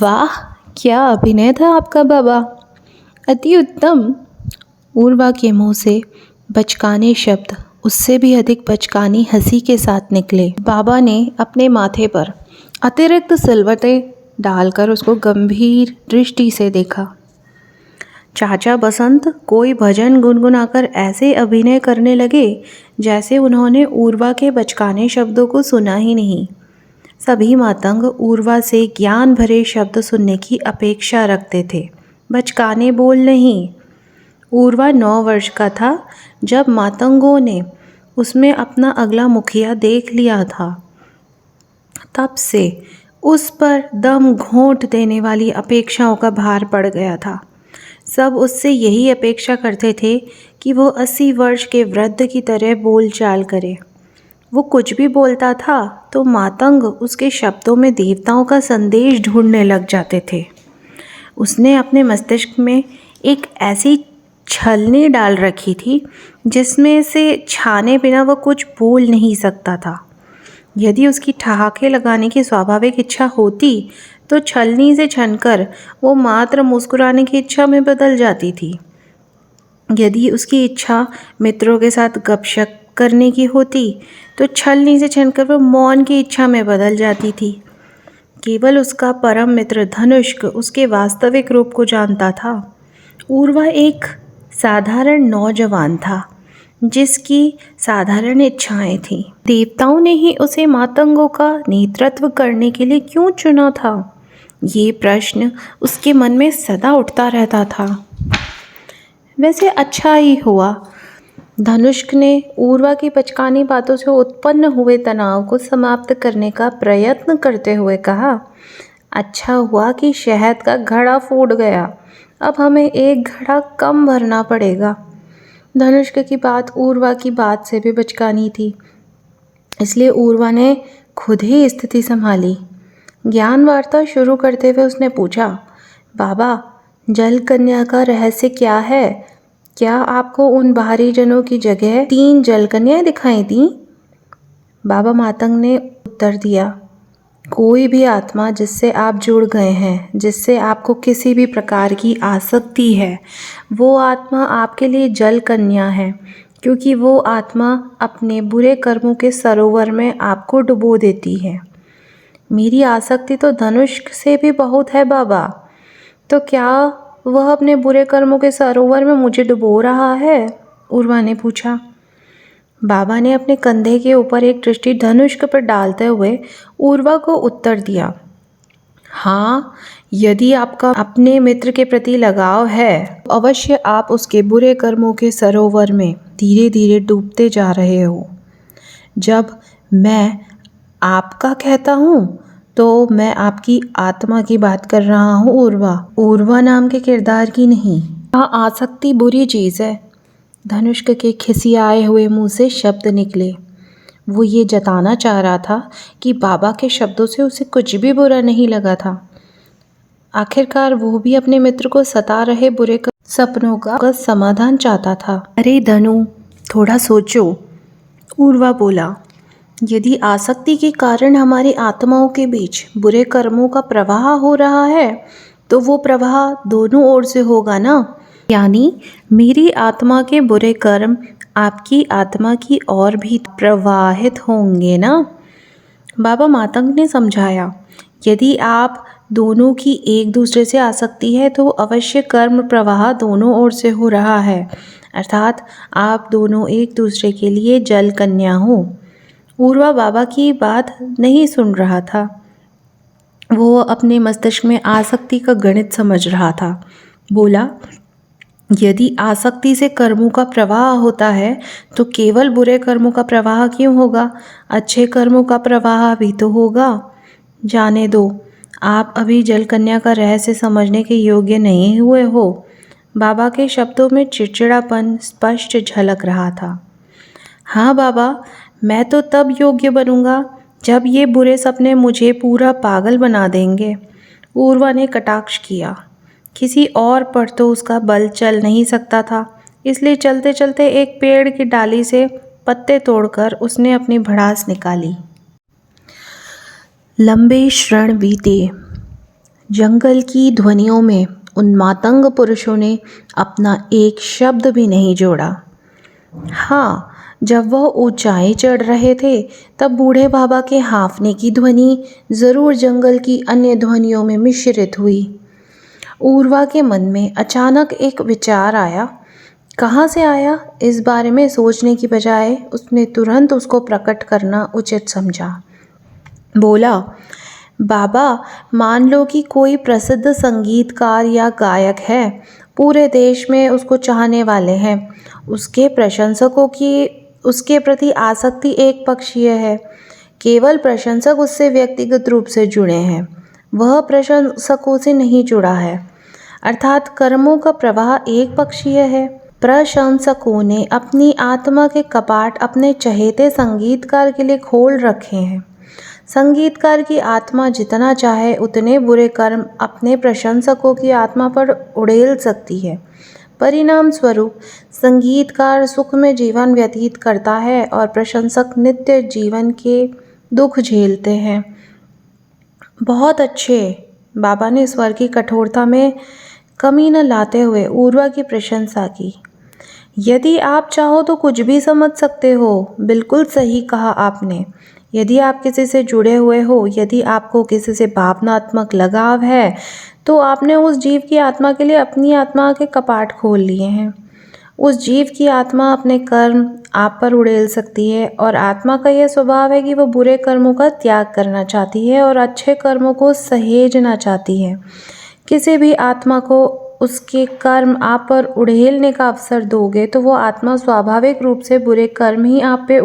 वाह, क्या अभिनय था आपका बाबा, अति उत्तम। उर्वा के मुंह से बचकाने शब्द उससे भी अधिक बचकानी हंसी के साथ निकले। बाबा ने अपने माथे पर अतिरिक्त सिलवटें डालकर उसको गंभीर दृष्टि से देखा। चाचा बसंत कोई भजन गुनगुनाकर ऐसे अभिनय करने लगे जैसे उन्होंने उर्वा के बचकाने शब्दों को सुना ही नहीं। सभी मातंग उर्वा से ज्ञान भरे शब्द सुनने की अपेक्षा रखते थे, बचकाने बोल नहीं। उर्वा 9 वर्ष का था जब मातंगों ने उसमें अपना अगला मुखिया देख लिया था। तब से उस पर दम घोंट देने वाली अपेक्षाओं का भार पड़ गया था। सब उससे यही अपेक्षा करते थे कि वो 80 वर्ष के वृद्ध की तरह बोलचाल करे। वो कुछ भी बोलता था तो मातंग उसके शब्दों में देवताओं का संदेश ढूंढने लग जाते थे। उसने अपने मस्तिष्क में एक ऐसी छलनी डाल रखी थी जिसमें से छाने बिना वो कुछ बोल नहीं सकता था। यदि उसकी ठहाके लगाने की स्वाभाविक इच्छा होती तो छलनी से छनकर वो मात्र मुस्कुराने की इच्छा में बदल जाती थी। यदि उसकी इच्छा मित्रों के साथ गपशप करने की होती तो छलनी से छनकर वो मौन की इच्छा में बदल जाती थी। केवल उसका परम मित्र धनुष्क उसके वास्तविक रूप को जानता था। उर्वा एक साधारण नौजवान था जिसकी साधारण इच्छाएं थीं। देवताओं ने ही उसे मातंगों का नेतृत्व करने के लिए क्यों चुना था? ये प्रश्न उसके मन में सदा उठता रहता था। वैसे अच्छा ही हुआ। धनुष्क ने उर्वा की बचकानी बातों से उत्पन्न हुए तनाव को समाप्त करने का प्रयत्न करते हुए कहा, अच्छा हुआ कि शहद का घड़ा फूट गया, अब हमें एक घड़ा कम भरना पड़ेगा। धनुष्क की बात उर्वा की बात से भी बचकानी थी, इसलिए उर्वा ने खुद ही स्थिति संभाली। ज्ञान वार्ता शुरू करते हुए उसने पूछा, बाबा, जल कन्या का रहस्य क्या है? क्या आपको उन बाहरी जनों की जगह 3 जल कन्याएं दिखाई दी? बाबा मातंग ने उत्तर दिया, कोई भी आत्मा जिससे आप जुड़ गए हैं, जिससे आपको किसी भी प्रकार की आसक्ति है, वो आत्मा आपके लिए जल कन्या है, क्योंकि वो आत्मा अपने बुरे कर्मों के सरोवर में आपको डुबो देती है। मेरी आसक्ति तो धनुष्क से भी बहुत है बाबा, तो क्या वह अपने बुरे कर्मों के सरोवर में मुझे डुबो रहा है? उर्वा ने पूछा। बाबा ने अपने कंधे के ऊपर एक दृष्टि धनुष्क पर डालते हुए उर्वा को उत्तर दिया, हाँ, यदि आपका अपने मित्र के प्रति लगाव है तो अवश्य आप उसके बुरे कर्मों के सरोवर में धीरे धीरे डूबते जा रहे हो। जब मैं आपका कहता हूँ तो मैं आपकी आत्मा की बात कर रहा हूँ उर्वा नाम के किरदार की नहीं। हाँ, आसक्ति बुरी चीज़ है। धनुष्क के खिसियाए हुए मुंह से शब्द निकले। वो ये जताना चाह रहा था कि बाबा के शब्दों से उसे कुछ भी बुरा नहीं लगा था। आखिरकार वो भी अपने मित्र को सता रहे बुरे सपनों का समाधान चाहता था। अरे धनु, थोड़ा सोचो, उर्वा बोला। यदि आसक्ति के कारण हमारी आत्माओं के बीच बुरे कर्मों का प्रवाह हो रहा है तो वो प्रवाह दोनों ओर से होगा ना, यानी मेरी आत्मा के बुरे कर्म आपकी आत्मा की ओर भी प्रवाहित होंगे ना। बाबा मातंग ने समझाया, यदि आप दोनों की एक दूसरे से आसक्ति है तो अवश्य कर्म प्रवाह दोनों ओर से हो रहा है, अर्थात आप दोनों एक दूसरे के लिए जल कन्या हो। उर्वा बाबा की बात नहीं सुन रहा था। वो अपने मस्तिष्क में आसक्ति का गणित समझ रहा था। बोला, यदि आसक्ति से कर्मों का प्रवाह होता है तो केवल बुरे कर्मों का प्रवाह क्यों होगा? अच्छे कर्मों का प्रवाह भी तो होगा। जाने दो, आप अभी जल कन्या का रहस्य समझने के योग्य नहीं हुए हो। बाबा के शब्दों में चिड़चिड़ापन स्पष्ट झलक रहा था। हाँ बाबा, मैं तो तब योग्य बनूंगा जब ये बुरे सपने मुझे पूरा पागल बना देंगे। उर्वा ने कटाक्ष किया। किसी और पर तो उसका बल चल नहीं सकता था, इसलिए चलते चलते एक पेड़ की डाली से पत्ते तोड़कर उसने अपनी भड़ास निकाली। लंबे क्षण बीते। जंगल की ध्वनियों में उन मातंग पुरुषों ने अपना एक शब्द भी नहीं जोड़ा। हाँ, जब वह ऊंचाई चढ़ रहे थे तब बूढ़े बाबा के हांफने की ध्वनि जरूर जंगल की अन्य ध्वनियों में मिश्रित हुई। ऊर्वा के मन में अचानक एक विचार आया। कहाँ से आया, इस बारे में सोचने की बजाय उसने तुरंत उसको प्रकट करना उचित समझा। बोला, बाबा, मान लो कि कोई प्रसिद्ध संगीतकार या गायक है, पूरे देश में उसको चाहने वाले हैं। उसके प्रशंसकों की उसके प्रति आसक्ति एक पक्षीय है। केवल प्रशंसक उससे व्यक्तिगत रूप से जुड़े हैं, वह प्रशंसकों से नहीं जुड़ा है। अर्थात कर्मों का प्रवाह एक पक्षीय है। प्रशंसकों ने अपनी आत्मा के कपाट अपने चहेते संगीतकार के लिए खोल रखे हैं। संगीतकार की आत्मा जितना चाहे उतने बुरे कर्म अपने प्रशंसकों की आत्मा पर उड़ेल सकती है। परिणाम स्वरूप संगीतकार सुख में जीवन व्यतीत करता है और प्रशंसक नित्य जीवन के दुख झेलते हैं। बहुत अच्छे, बाबा ने स्वर की कठोरता में कमी न लाते हुए ऊर्वा की प्रशंसा की। यदि आप चाहो तो कुछ भी समझ सकते हो, बिल्कुल सही कहा आपने। यदि आप किसी से जुड़े हुए हो, यदि आपको किसी से भावनात्मक लगाव है, तो आपने उस जीव की आत्मा के लिए अपनी आत्मा के कपाट खोल लिए हैं। उस जीव की आत्मा अपने कर्म आप पर उड़ेल सकती है और आत्मा का यह स्वभाव है कि वह बुरे कर्मों का त्याग करना चाहती है और अच्छे कर्मों को सहेजना चाहती है। किसी भी आत्मा को उसके कर्म आप पर उड़ेलने का अवसर दोगे तो वो आत्मा स्वाभाविक रूप से बुरे कर्म ही आप पे